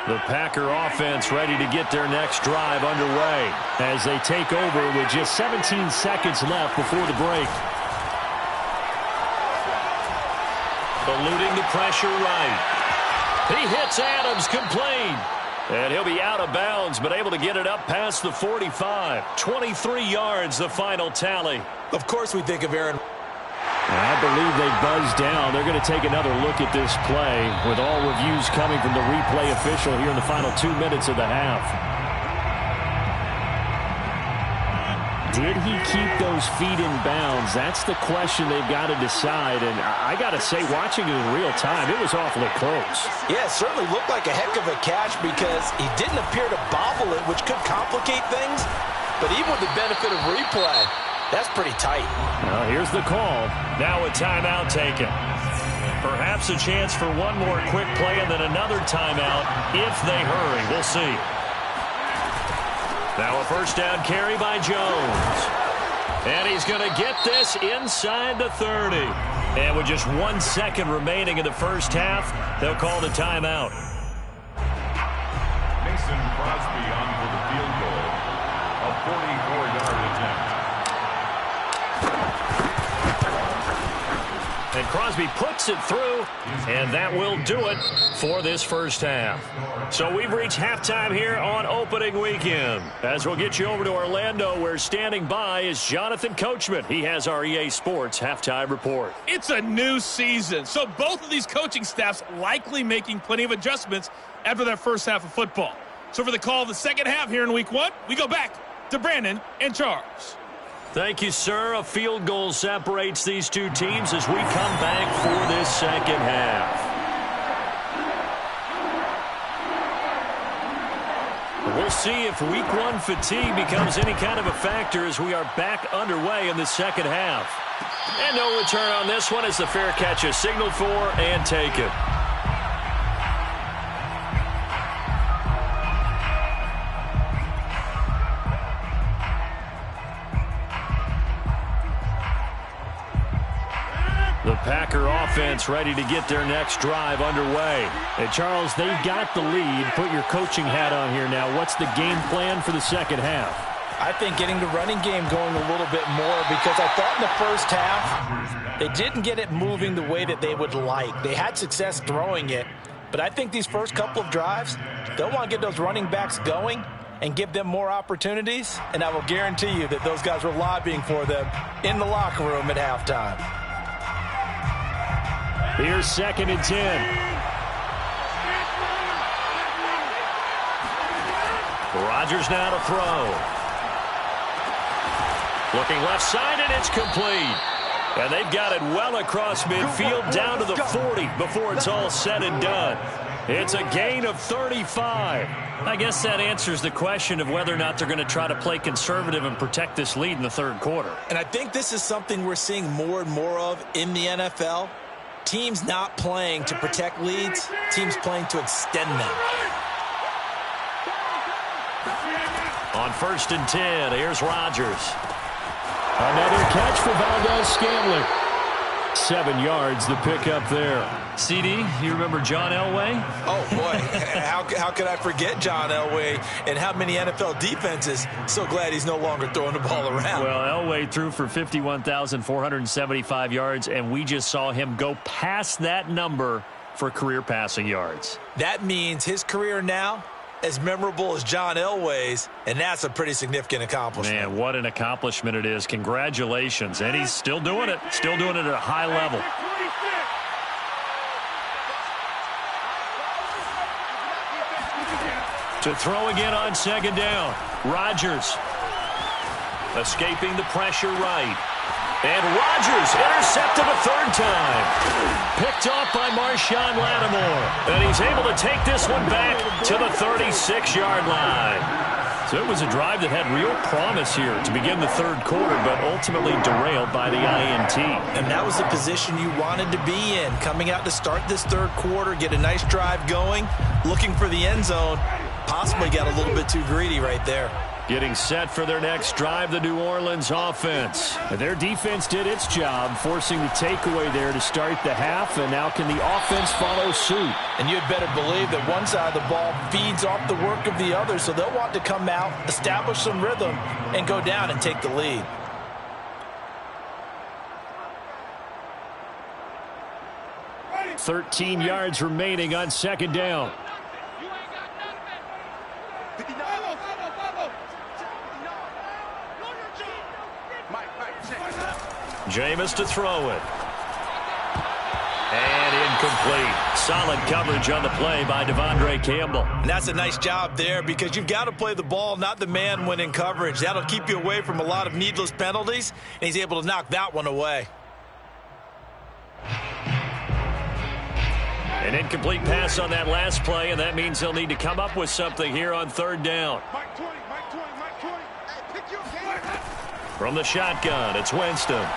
The Packer offense ready to get their next drive underway as they take over with just 17 seconds left before the break. Eluding the pressure right. He hits Adams complete. And he'll be out of bounds, but able to get it up past the 45. 23 yards, the final tally. Of course we think of Aaron. I believe they buzzed down. They're going to take another look at this play with all reviews coming from the replay official here in the final 2 minutes of the half. Did he keep those feet in bounds? That's the question they've got to decide. And I got to say, watching it in real time, it was awfully close. Yeah, it certainly looked like a heck of a catch because he didn't appear to bobble it, which could complicate things. But even with the benefit of replay, that's pretty tight. Well, here's the call. Now a timeout taken. Perhaps a chance for one more quick play and then another timeout if they hurry. We'll see. Now a first down carry by Jones. And he's going to get this inside the 30. And with just 1 second remaining in the first half, they'll call the timeout. Mason Crosby on for the field goal. A 44-yard attempt. And Crosby puts it through, and that will do it for this first half. So we've reached halftime here on opening weekend. As we'll get you over to Orlando, where standing by is Jonathan Coachman. He has our EA Sports halftime report. It's a new season, so both of these coaching staffs likely making plenty of adjustments after that first half of football. So for the call of the second half here in week one, we go back to Brandon and Charles. Thank you, sir. A field goal separates these two teams as we come back for this second half. We'll see if week one fatigue becomes any kind of a factor as we are back underway in the second half. And no return on this one as the fair catch is signaled for and taken. The Packer offense ready to get their next drive underway. And Charles, they've got the lead. Put your coaching hat on here now. What's the game plan for the second half? I think getting the running game going a little bit more because I thought in the first half they didn't get it moving the way that they would like. They had success throwing it, but I think these first couple of drives, they'll want to get those running backs going and give them more opportunities, and I will guarantee you that those guys were lobbying for them in the locker room at halftime. Here's 2nd and 10. Rodgers now to throw. Looking left side, and it's complete. And they've got it well across midfield down to the 40 before it's all said and done. It's a gain of 35. I guess that answers the question of whether or not they're going to try to play conservative and protect this lead in the third quarter. And I think this is something we're seeing more and more of in the NFL. Teams not playing to protect leads, teams playing to extend them. On 1st and 10, here's Rodgers. Another catch for Valdez-Scantling. 7 yards, the pickup there. CD, you remember John Elway? Oh, boy. How could I forget John Elway and how many NFL defenses? So glad he's no longer throwing the ball around. Well, Elway threw for 51,475 yards, and we just saw him go past that number for career passing yards. That means his career now as memorable as John Elway's, and that's a pretty significant accomplishment. Man, what an accomplishment it is. Congratulations. And he's still doing it. Still doing it at a high level. To throw again on 2nd down. Rodgers escaping the pressure right. And Rodgers intercepted a 3rd time. Picked off by Marshawn Lattimore. And he's able to take this one back to the 36-yard line. So it was a drive that had real promise here to begin the third quarter, but ultimately derailed by the INT. And that was the position you wanted to be in. Coming out to start this third quarter, get a nice drive going, looking for the end zone. Possibly got a little bit too greedy right there. Getting set for their next drive, the New Orleans offense. Their defense did its job, forcing the takeaway there to start the half, and now can the offense follow suit? And you'd better believe that one side of the ball feeds off the work of the other, so they'll want to come out, establish some rhythm, and go down and take the lead. – 13 yards remaining on second down. Jameis to throw it. And incomplete. Solid coverage on the play by Devondre Campbell. And that's a nice job there because you've got to play the ball, not the man when in coverage. That'll keep you away from a lot of needless penalties, and he's able to knock that one away. An incomplete pass on that last play, and that means they'll need to come up with something here on third down. From the shotgun, it's Winston.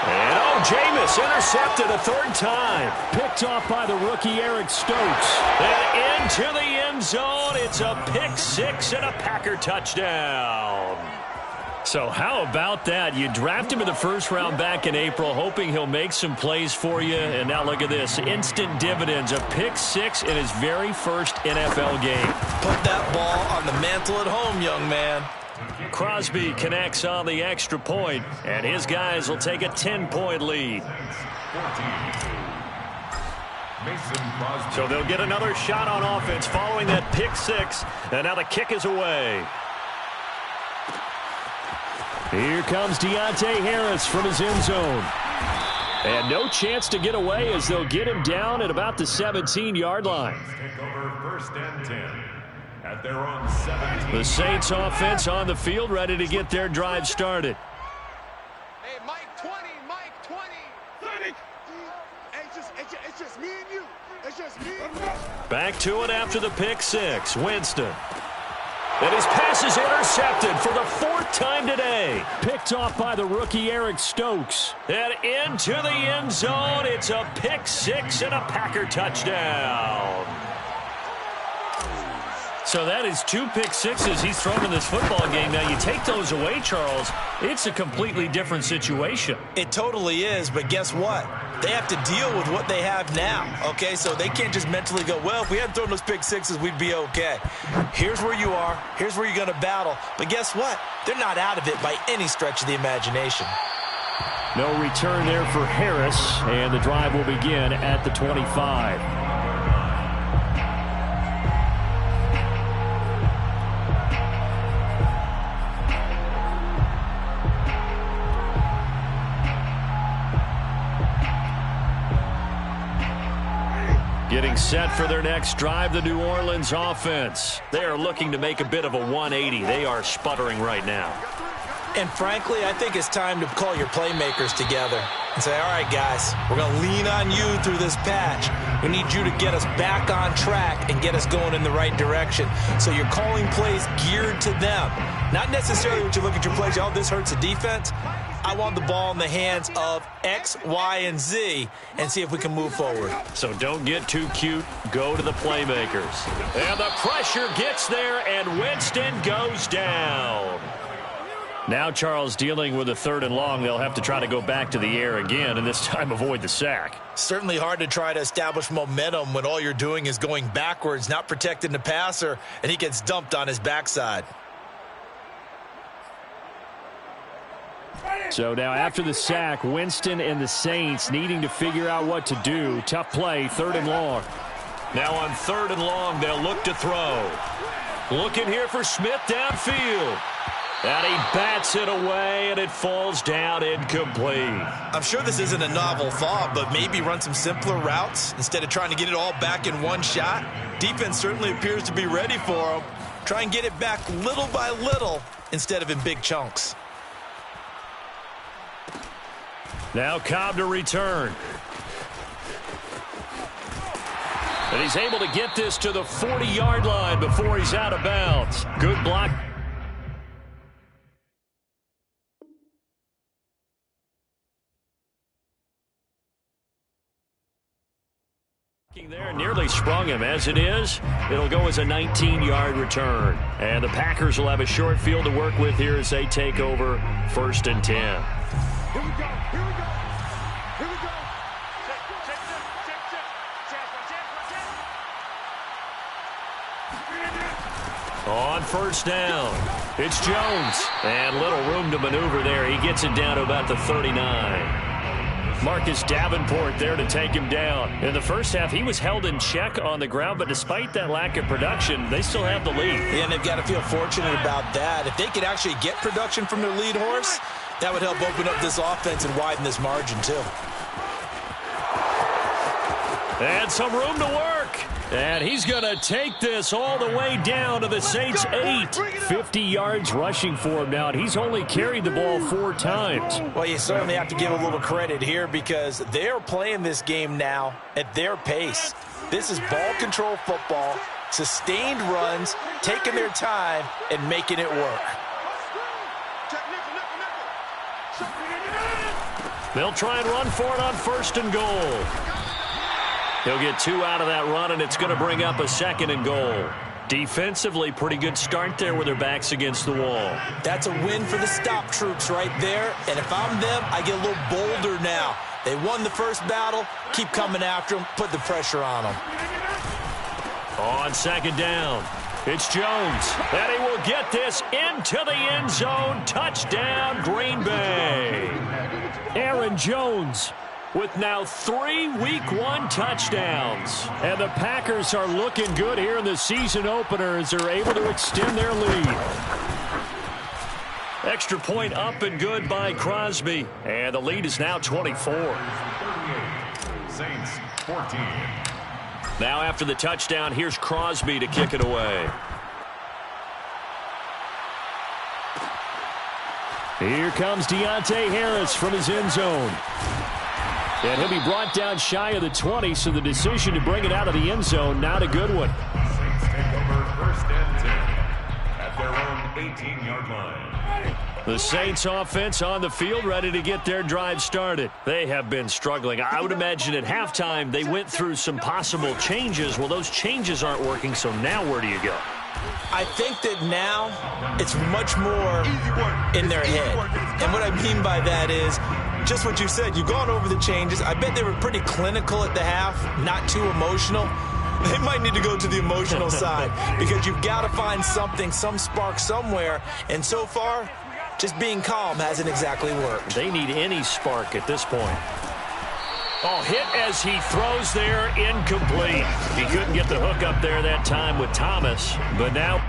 And Jameis intercepted a third time. Picked off by the rookie Eric Stokes. And into the end zone. It's a pick six and a Packer touchdown. So how about that? You draft him in the first round back in April, hoping he'll make some plays for you. And now look at this. Instant dividends. A pick six in his very first NFL game. Put that ball on the mantle at home, young man. Crosby connects on the extra point, and his guys will take a 10-point lead. So they'll get another shot on offense following that pick six, and now the kick is away. Here comes Deontay Harris from his end zone. And no chance to get away as they'll get him down at about the 17-yard line. Take over first and 10. At their own 17. The Saints offense on the field, ready to get their drive started. Hey, Mike 20, Mike 20. 30. It's just me and you. It's just me and you. Back to it after the pick six. Winston. And his pass is intercepted for the fourth time today. Picked off by the rookie Eric Stokes. And into the end zone. It's a pick six and a Packer touchdown. So that is two pick sixes he's thrown in this football game. Now, you take those away, Charles, it's a completely different situation. It totally is, but guess what? They have to deal with what they have now, okay? So they can't just mentally go, well, if we hadn't thrown those pick sixes, we'd be okay. Here's where you are. Here's where you're going to battle. But guess what? They're not out of it by any stretch of the imagination. No return there for Harris, and the drive will begin at the 25. Getting set for their next drive, the New Orleans offense. They are looking to make a bit of a 180. They are sputtering right now. And frankly, I think it's time to call your playmakers together and say, all right, guys, we're going to lean on you through this patch. We need you to get us back on track and get us going in the right direction. So you're calling plays geared to them. Not necessarily when you look at your plays, oh, this hurts the defense. I want the ball in the hands of X, Y, and Z and see if we can move forward. So don't get too cute. Go to the playmakers. And the pressure gets there, and Winston goes down. Now Charles dealing with a third and long. They'll have to try to go back to the air again, and this time avoid the sack. Certainly hard to try to establish momentum when all you're doing is going backwards, not protecting the passer, and he gets dumped on his backside. So now after the sack, Winston and the Saints needing to figure out what to do. Tough play, third and long. Now on third and long, they'll look to throw. Looking here for Smith downfield. And he bats it away, and it falls down incomplete. I'm sure this isn't a novel thought, but maybe run some simpler routes instead of trying to get it all back in one shot. Defense certainly appears to be ready for him. Try and get it back little by little instead of in big chunks. Now Cobb to return. And he's able to get this to the 40-yard line before he's out of bounds. Good block. There nearly sprung him. As it is, it'll go as a 19-yard return. And the Packers will have a short field to work with here as they take over 1st and 10. Here we go. Here we go. Here we go. On 1st down, it's Jones. And little room to maneuver there. He gets it down to about the 39. Marcus Davenport there to take him down. In the first half, he was held in check on the ground, but despite that lack of production, they still have the lead. Yeah, and they've got to feel fortunate about that. If they could actually get production from their lead horse, that would help open up this offense and widen this margin, too. And some room to work. And he's going to take this all the way down to the Saints' 8. 50 yards rushing for him now, and he's only carried the ball 4 times. Well, you certainly have to give a little credit here because they're playing this game now at their pace. This is ball control football, sustained runs, taking their time, and making it work. They'll try and run for it on 1st and goal. He'll get 2 out of that run, and it's going to bring up a 2nd and goal. Defensively, pretty good start there with their backs against the wall. That's a win for the stop troops right there, and if I'm them, I get a little bolder now. They won the first battle, keep coming after them, put the pressure on them. On 2nd down, it's Jones, and he will get this into the end zone. Touchdown, Green Bay. Aaron Jones with now 3 Week 1 touchdowns. And the Packers are looking good here in the season opener as they're able to extend their lead. Extra point up and good by Crosby. And the lead is now 24. Saints 14. Now after the touchdown, here's Crosby to kick it away. Here comes Deontay Harris from his end zone. And he'll be brought down shy of the 20, so the decision to bring it out of the end zone, not a good one. Saints take over 1st and 10 at their own 18-yard line. The Saints offense on the field ready to get their drive started. They have been struggling. I would imagine at halftime they went through some possible changes. Well, those changes aren't working, so now where do you go? I think that now it's much more in their head. And what I mean by that is just what you said. You've gone over the changes. I bet they were pretty clinical at the half, not too emotional. They might need to go to the emotional side because you've got to find something, some spark somewhere. And so far, just being calm hasn't exactly worked. They need any spark at this point. Oh, hit as he throws there, incomplete. He couldn't get the hook up there that time with Thomas, but now...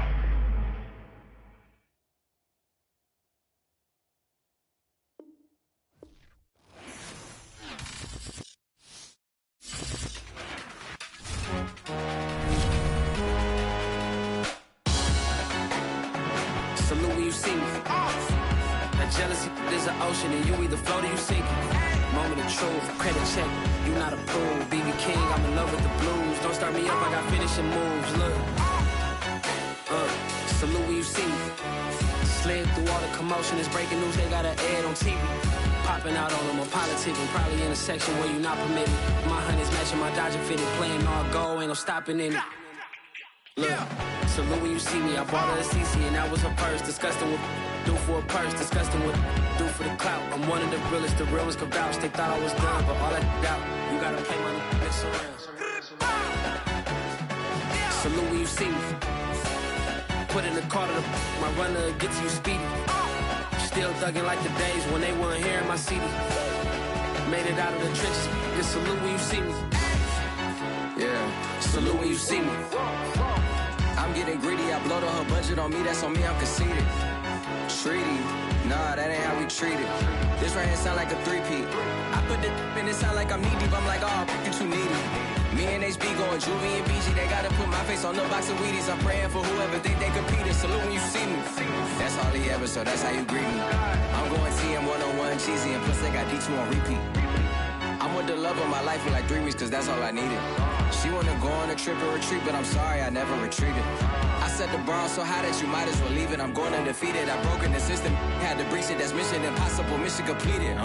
Salute when you see me. That jealousy is an ocean, and you either float or you sink. Moment of truth, credit check, you not approved. BB King, I'm in love with the blues. Don't start me up, I got finishing moves. Look, salute when you see me. Slid through all the commotion, it's breaking news, they got an ad on TV. Popping out on them, a politicking, probably in a section where you not permitted. My honey's matching my Dodger fitted, playing all go, ain't no stopping in it. Look, salute when you see me, I bought her a CC and that was her purse. Disgusting with do for a purse, disgusting with do for the clout. I'm one of the realest, the real ones could vouch. They thought I was done, but all I doubt, you gotta play my next around. Salute when you see me. Put in the car to my runner, get to you speedy. Still thugging like the days when they weren't here in my CD. Made it out of the trenches, just salute when you see me. Yeah, salute when you see me. I'm getting greedy, I blow the whole budget on me, that's on me, I'm conceited. Treaty, nah, that ain't how we treat it. This right here sound like a three-peat. I put the in it sound like I'm knee-deep, I'm like, oh, you too needy. Me and HB going Juvie and BG, they gotta put my face on the box of Wheaties. I'm praying for whoever think they competed. Salute when you see me. That's all he ever, so that's how you greet me. I'm going TM 101 cheesy, and plus they got D2 on repeat. I'm with the love of my life for like 3 weeks, cause that's all I needed. She wanna go on a trip or retreat, but I'm sorry, I never retreated. I set the bar so high that you might as well leave it. I'm going undefeated, I've broken the system. Had to breach it, that's mission impossible, mission completed.